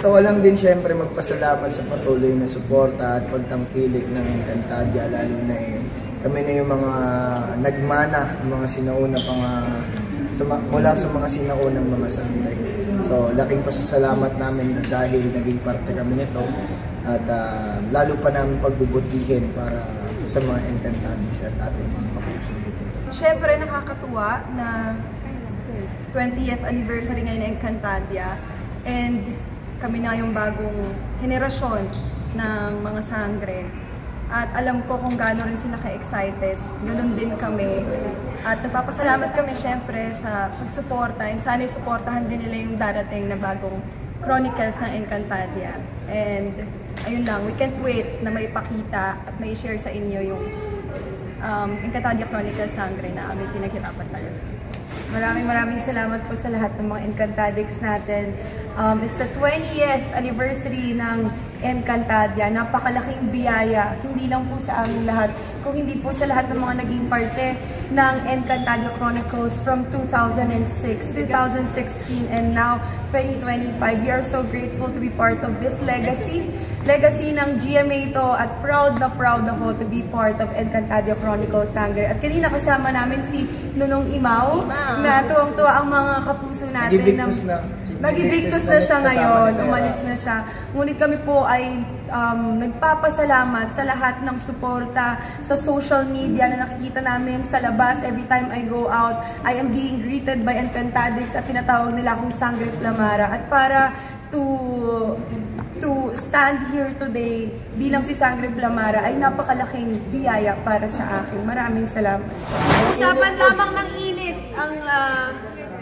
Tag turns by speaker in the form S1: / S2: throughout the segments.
S1: gusto ko lang din syempre magpasalamat sa patuloy na suporta at pagtangkilik ng Encantadia, lalo na kami na yung mga nagmana, mga sinauna mula sa mga sinaunang mga sangre. So laking pasasalamat namin na dahil naging parte kami nito at lalo pa namin pagbubutihin para sa mga Encantadics at ating mga kapuso.
S2: Siyempre nakakatuwa na 20th anniversary ngayon ng Encantadia and kami na yung bagong henerasyon ng mga sangre. At alam ko kung gaano rin sila ka-excited. Ganun din kami. At nagpapasalamat kami syempre sa pagsuporta. And sana suportahan din nila yung darating na bagong Chronicles ng Encantadia. And ayun lang, we can't wait na maipakita at mai-share sa inyo yung Encantadia Chronicles Sangre na aming pinaghirapan talaga.
S3: Maraming salamat po sa lahat ng mga Encantadics natin. It's the 20th anniversary ng Encantadia. Napakalaking biyaya, hindi lang po sa aming lahat, kung hindi po sa lahat ng mga naging parte ng Encantadia Chronicles from 2006, 2016, and now 2025. We are so grateful to be part of this legacy. Legacy ng GMA to at proud ako to be part of Encantadia Chronicles Sangre. At kanina kasama namin si Nunong Imaw na tuwang-tuwa ang mga kapuso natin. Nag-evictus na siya ngayon, umalis na siya. Ngunit kami po ay nagpapasalamat sa lahat ng suporta sa social media na nakikita namin sa labas. Every time I go out, I am being greeted by Encantadics at tinatawag nila akong Sangre Flamara. At para to stand here today bilang si Sangre Flamara ay napakalaking biyaya para sa akin. Maraming salamat. Usapan lamang ng init ang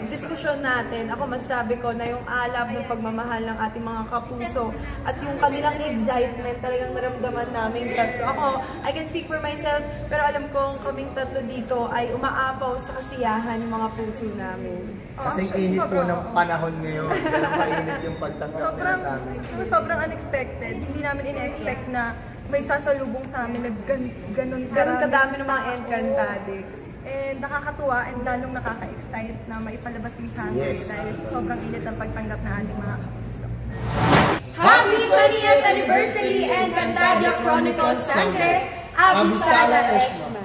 S3: diskusyon natin. Ako masasabi ko na yung alab ng pagmamahal ng ating mga kapuso at yung kanilang excitement talagang naramdaman namin tatlo. Ako, I can speak for myself, pero alam kong kaming tatlo dito ay umaapaw sa kasiyahan ng mga puso namin.
S1: Kasi init po ng panahon ngayon. Kaya mainit yung pagtanggap nila sa amin.
S2: Sobrang unexpected. Hindi namin ina-expect na may sasalubong sa amin na ganun
S3: kadami ng mga Encantadics.
S2: And nakakatuwa and lalong nakaka-excite na maipalabas yung sangre dahil sobrang init ang pagtanggap na ating mga kapuso.
S3: Happy 20th Anniversary Encantadia Chronicles Sangre! Abisala Eshma!